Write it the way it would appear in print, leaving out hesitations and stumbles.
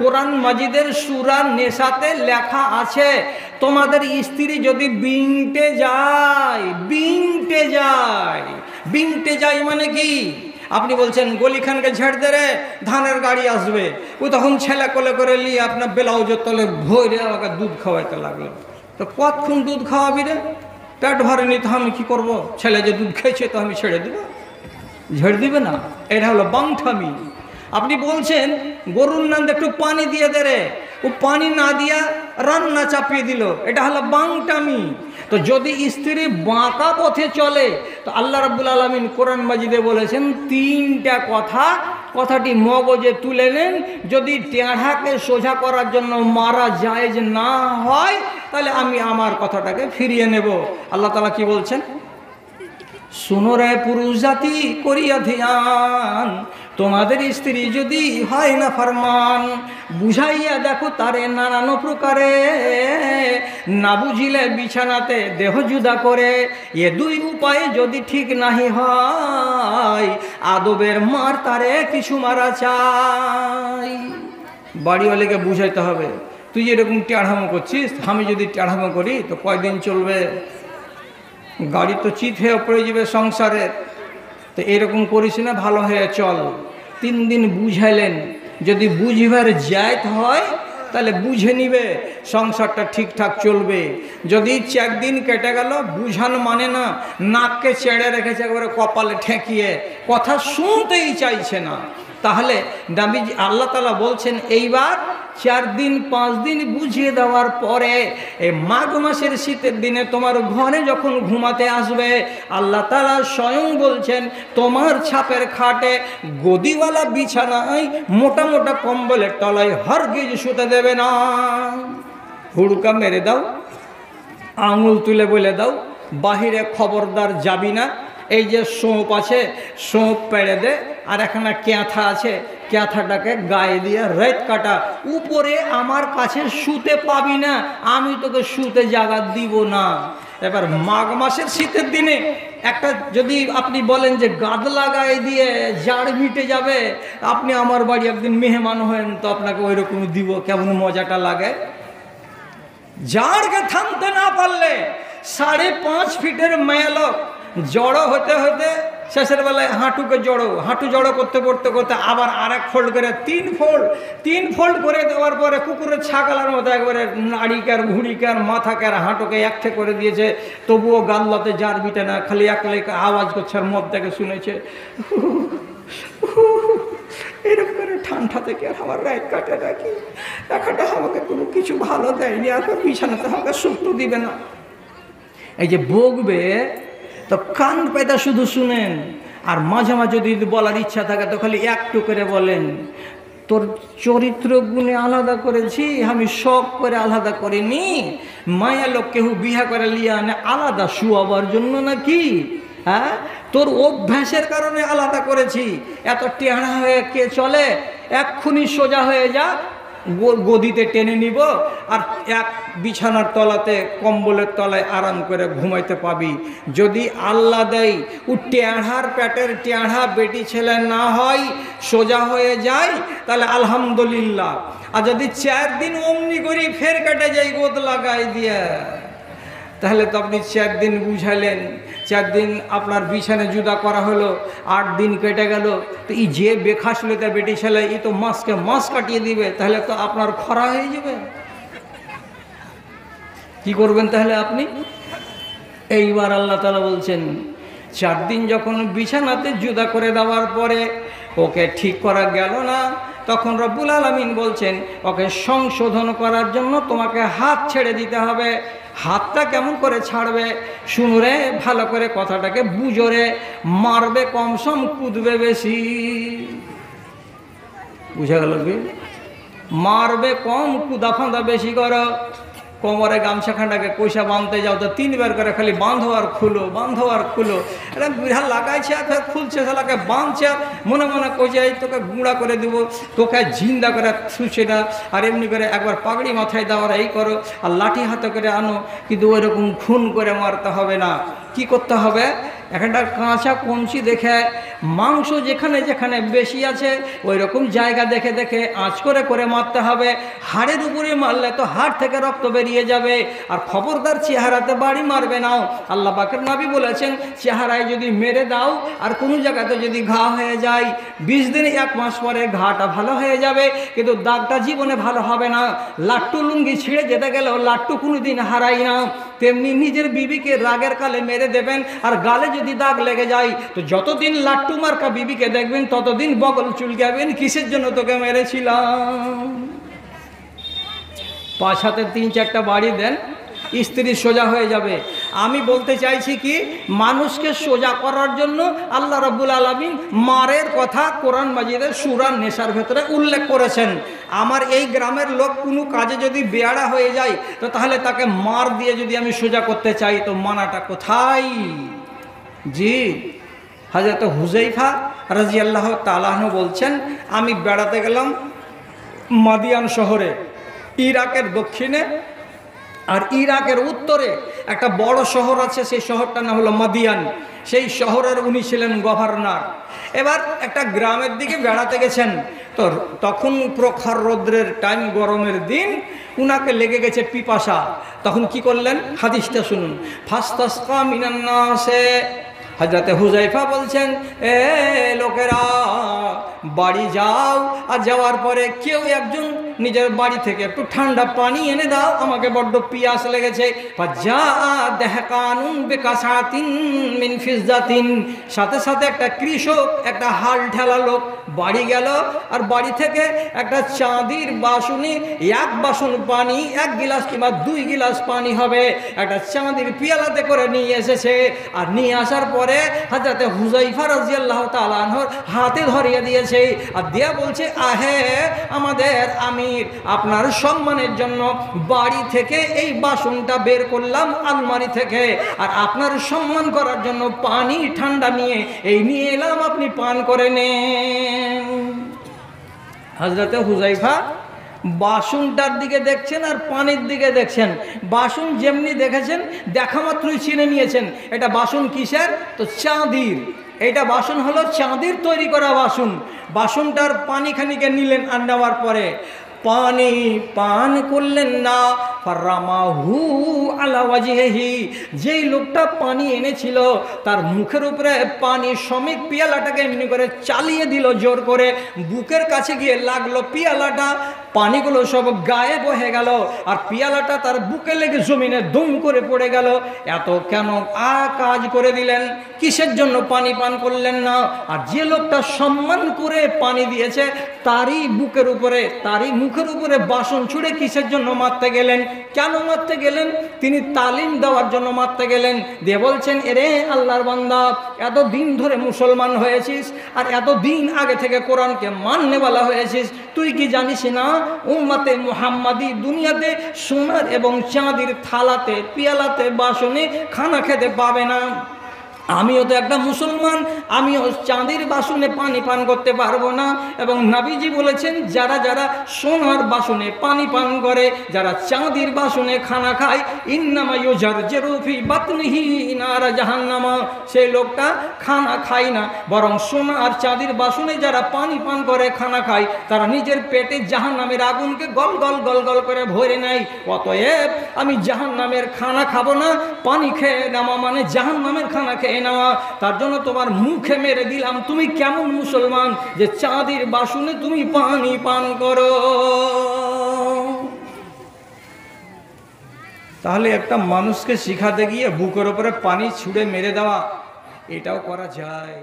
কোরআন মাজিদের সূরা নেসাতে লেখা আছে তোমাদের স্ত্রী যদি বিংটে যায় মানে কি? আপনি বলছেন গলিখানকে ঝেড় দে রে, ধানের গাড়ি আসবে, ও তখন ছেলে কোলে করে নিয়ে আপনার ব্লাউজের তলে ভরে আমাকে দুধ খাওয়াইতে লাগলো। তো কতক্ষণ দুধ খাওয়াবি রে? পেট ভরেনি তো আমি কি করব? ছেলে যে দুধ খেয়েছে তো আমি ছেড়ে দেব? ঝেড়ে দিবে না। এটা হলো বাংঠামি। আপনি বলছেন গরুর নান্দে একটু পানি দিয়ে দে রে, ও পানি না দিয়া রান্না চাপিয়ে দিল, এটা হলো বাংটামি। তো যদি স্ত্রী বাঁকা পথে চলে তো আল্লাহ রাব্বুল আলামিন কোরআন মাজিদে বলেছেন তিনটা কথাটি মগজে তুলে নেন। যদি টেঁড়াকে সোজা করার জন্য মারা জায়েজ না হয় তাহলে আমি আমার কথাটাকে ফিরিয়ে নেব। আল্লাহ তাআলা কি বলছেন? শুনো রে পুরুষ জাতি করিয়া ধ্যান, তোমাদের স্ত্রী যদি হয় না ফরমান, বুঝাইয়া দেখো তারে নানান প্রকারে, না বুঝিলে বিছানাতে দেহ জুদা করে। এ দুই উপায়ে যদি ঠিক নাহি হয়, আদবের মার তারে কিছু মারা চাই। বাড়িওয়ালিকে বুঝাইতে হবে, তুই যেরকম টেঁড়ামো করছিস, আমি যদি টেঁড়ামো করি তো কয়দিন চলবে? গাড়ি তো চিত হয়ে পড়ে যাবে সংসারের। তো এরকম করিস না, ভালো হয়ে চল। 3 দিন বুঝাইলেন, যদি বুঝিবার জায়ত হয় তাহলে বুঝে নিবে, সংসারটা ঠিকঠাক চলবে। যদি 4 দিন কেটে গেল, বুঝানো মানে না, নাককে চেড়ে রেখেছে একবারে কপালে ঠেকিয়ে, কথা শুনতেই চাইছে না, তাহলে নবীজি আল্লাহ তাআলা বলছেন এইবার 4 দিন 5 দিন বুঝিয়ে দেওয়ার পরে এই মাঘ মাসের শীতের দিনে তোমার ঘরে যখন ঘুমাতে আসবে, আল্লাহ তাআলা স্বয়ং বলছেন তোমার ছাপের খাটে, গদিওয়ালা বিছানায়, মোটা মোটা কম্বলের তলায় হরগিজ শুতে দেবে না। হুড়কা মেরে দাও, আঙুল তুলে বলে দাও বাহিরে খবরদার যাবি না। এই যে সোঁপ আছে, সোঁপ পেড়ে দে, আর এখানে ক্যাঁথা আছে, ক্যাঁথাটাকে গায়ে দিয়ে রাত কাটা, উপরে আমার কাছে শুতে পাবি না, আমি তোকে শুতে জায়গা দিব না। এবার মাঘ মাসের শীতের দিনে একটা যদি আপনি বলেন যে গাদলা গায়ে দিয়ে জাড় মিটে যাবে, আপনি আমার বাড়ি একদিন মেহমান হয়েন তো আপনাকে ওই রকম দিব, কেমন মজাটা লাগে। জাড়কে থামতে না পারলে 5.5 ফিটের মেয়ালক জড়ো হতে হতে শেষের বেলায় হাঁটু জড়ো করতে করতে আবার আরেক ফোল্ড করে 3 ফোল্ড করে দেওয়ার পরে কুকুরের ছাগলের মতো একবারে নাড়িকার ঘুড়িকার মাথাকার হাঁটুকে একঠে করে দিয়েছে, তবুও গাল্লাতে জার বিটে না, খালি একলাই আওয়াজ করছে আর মদ থেকে শুনেছে। এরকম করে ঠান্ডা থেকে আর আমার রাত কাটে নাকি, এখানটা আমাকে কোনো কিছু ভালো দেয়নি, আর বিছানাতে আমাকে সুখ দিবে না। এই যে বকবে তো কান পেতে শুধু শুনেন, আর মাঝে মাঝে যদি বলার ইচ্ছা থাকে তো খালি একটু করে বলেন, তোর চরিত্র গুণে আলাদা করেছি, আমি শখ করে আলাদা করিনি। মায়া লোক কেউ বিহা করে লিয়া আনে আলাদা শুয়াবার জন্য নাকি? হ্যাঁ, তোর অভ্যাসের কারণে আলাদা করেছি। এত টেঁড়া হয়ে কে চলে? এক্ষুনি সোজা হয়ে যা, গদিতে টেনে নিব, আর এক বিছানার তলাতে কম্বলের তলায় আরাম করে ঘুমাইতে পাবি। যদি আল্লাহ দেয় ও টেঁড়ার পেটের টেঁড়া বেটি ছেলে না হয়, সোজা হয়ে যায়, তাহলে আলহামদুলিল্লাহ। আর যদি 4 দিন অমনি করি ফের কেটে যাই গোদ লাগাই দিয়া, তাহলে তো আপনি 4 দিন বুঝাইলেন, 4 দিন আপনার বিছানে জুদা করা হলো, 8 দিন কেটে গেল, তো এই যে বেখাসলে তার বেটি ছেলে এই তো মাসকে মাস কাটিয়ে দিবে, তাহলে তো আপনার খরা হয়ে যাবে। কি করবেন তাহলে আপনি? এইবার আল্লাহ তাআলা বলছেন 4 দিন যখন বিছানাতে জুদা করে দেওয়ার পরে ওকে ঠিক করা গেল না, তখন রব্বুল আলামিন বলছেন ওকে সংশোধন করার জন্য তোমাকে হাত ছেড়ে দিতে হবে। হাতটা কেমন করে ছাড়বে? শুনরে ভালো করে কথাটাকে বুঝরে, মারবে কম সম কুদবে বেশি। বুঝা গেল কি? মারবে কম কুদা ফাঁদা বেশি করো। কোমরে গামছাখানটাকে কইসা বাঁধতে যাও তো 3 বার করে খালি বাঁধো আর খুলো। এটা বিড়াল লাগাইছে আর ফের খুলছে, শালাকে বাঁধছে, মনে মনে কইছে এই তোকে গুঁড়া করে দিব, তোকে জিন্দা করে ছুঁছে না, আর এমনি করে একবার পাগড়ি মাথায় দাও আর এই করো, আর লাঠি হাতে করে আনো, কিন্তু ওই রকম খুন করে মারতে হবে না। কি করতে হবে? একটা কাঁচা কঞ্চি দেখে মাংস যেখানে যেখানে বেশি আছে ওই রকম জায়গা দেখে দেখে আঁচ করে করে মারতে হবে। হাড়ের উপরে মারলে তো হাড় থেকে রক্ত বেরিয়ে যাবে। আর খবরদার চেহারাতে বাড়ি মারবে না। আল্লাহ পাকের নবী বলেছেন, চেহারায় যদি মেরে দাও আর কোনো জায়গাতে যদি ঘা হয়ে যায় 20 দিন 1 মাস পরে ঘাটা ভালো হয়ে যাবে, কিন্তু দাগটা জীবনে ভালো হবে না। লাট্টু লুঙ্গি ছিঁড়ে যেতে গেলেও লাট্টু কোনোদিন হারাই না। তেমনি নিজের বিবিকে রাগের কালে মেরে দেবেন, আর গালে যদি দাগ লেগে যায় তো যতদিন লাট্টু মার্কা বিবিকে দেখবেন ততদিন বগল চুলকাবেন, কিসের জন্য তোকে মেরেছিলাম। 5 হাতে 3-4টা বাড়ি দেন, স্ত্রী সোজা হয়ে যাবে। আমি বলতে চাইছি কি, মানুষকে সোজা করার জন্য আল্লাহ রাব্বুল আলামিন মারের কথা কোরআন মাজিদের সূরা নেসার ভেতরে উল্লেখ করেছেন। আমার এই গ্রামের লোক কোনো কাজে যদি বেয়াড়া হয়ে যায় তো তাহলে তাকে মার দিয়ে যদি আমি সোজা করতে চাই তো মানাটা কোথায়? জি, হযরত হুযায়ফা রাদিয়াল্লাহু তাআলা আনহু বলছেন, আমি বেড়াতে গেলাম মাদিয়ান শহরে, ইরাকের দক্ষিণে আর ইরাকের উত্তরে একটা বড় শহর আছে, সেই শহরটার নাম হলো মাদিয়ান। সেই শহরের উনি ছিলেন গভর্নর। এবার একটা গ্রামের দিকে বেড়াতে গেছেন, তো তখন প্রখর রৌদ্রের টাইম, গরমের দিন, উনাকে লেগে গেছে পিপাসা। তখন কি করলেন, হাদিসটা শুনুন। ফাস্তাসকা মিনান নাসে, হযরতে হুযায়ফা বলছেন, এ লোকেরা বাড়ি যাও, আর যাওয়ার পরে কেউ একজন নিজের বাড়ি থেকে একটু ঠান্ডা পানি এনে দাও, আমাকে বড্ড পিয়াস লেগেছে। সাথে সাথে একটা কৃষক, একটা হাল ঠেলা লোক বাড়ি গেল, আর বাড়ি থেকে একটা চাঁদির বাসনে 1 বাসন পানি, 1 গিলাস কিংবা 2 গিলাস পানি হবে, একটা চাঁদির পিয়ালাতে করে নিয়ে এসেছে। আর নিয়ে আসার পরে হযরতে হুযায়ফা রাদিয়াল্লাহু তাআলা আনহুর হাতে ধরিয়ে দিয়েছে, আর দিয়া বলছে, আহে আমাদের আমির, আপনার সম্মানের জন্য বাড়ি থেকে এই বাসনটা বের করলাম আলমারি থেকে, আর আপনার সম্মান করার জন্য পানি ঠান্ডা নিয়ে নিয়ে এলাম, আপনি পান করে নেন। হযরতে হুযায়ফা বাসনটার দিকে দেখছেন আর পানির দিকে দেখছেন। বাসন যেমনি দেখেছেন, দেখা মাত্রই চিনে নিয়েছেন এটা বাসন কিসের, তো চাঁদির। এইটা বাসন হলো চাঁদির তৈরি করা বাসন। বাসনটার পানি খানিকে নিলেন, আর নেওয়ার পরে পানি পান করলেন না। ফারামাহু আলা ওয়াজহিহি, যেই লোকটা পানি এনেছিল তার মুখের উপরে পানি সমেত পিয়ালাটাকে এমনি করে চালিয়ে দিল জোর করে, বুকের কাছে গিয়ে লাগলো পিয়ালাটা, পানিগুলো সব গায়ে বহে গেল, আর পিয়ালাটা তার বুকে লেগে জমিনে দুম করে পড়ে গেল। এত কেন কাজ করে দিলেন, কিসের জন্য পানি পান করলেন না? আর যে লোকটা সম্মান করে পানি দিয়েছে তারই বুকের উপরে, তারই মুখের উপরে বাসন ছুঁড়ে কিসের জন্য মারতে গেলেন? কেন মারতে গেলেন? তিনি তালিম দেওয়ার জন্য মারতে গেলেন। দিয়ে বলছেন, এরে আল্লাহর বান্দা, এত দিন ধরে মুসলমান হয়েছিস, আর এত দিন আগে থেকে কোরআনকে মাননেওয়ালা হয়েছিস, তুই কি জানিস না উম্মতে মুহাম্মাদি দুনিয়াতে সোনার এবং চাঁদির থালাতে, পিয়ালাতে, বাসনে খানা খেতে পাবে না। আমিও তো একটা মুসলমান, আমিও চাঁদির বাসনে পানি পান করতে পারবো না। এবং নবীজি বলেছেন, যারা যারা সোনার বাসনে পানি পান করে, যারা চাঁদির বাসনে খানা খায়, ইন্নামা ইউজারজিরু ফি বাতনিহি নার জাহান্নামা, সেই লোকটা খানা খায় না, বরং সোনা আর চাঁদির বাসনে যারা পানি পান করে, খানা খায়, তারা নিজের পেটে জাহান্নামের আগুনকে গল গল গল গল করে ভরে নেয়। অতএব আমি জাহান্নামের খানা খাবো না, পানি খেয়ে নেওয়া মানে জাহান্নামের খানা খেয়ে নেওয়া। তার জন্য তোমার মুখে মেরে দিলাম, তুমি কেমন মুসলমান যে চাঁদির বাসনে তুমি পানি পান করো? তাহলে একটা মানুষকে শিখাতে গিয়ে বুকের উপরে পানি ছুঁড়ে মেরে দেওয়া, এটাও করা যায়?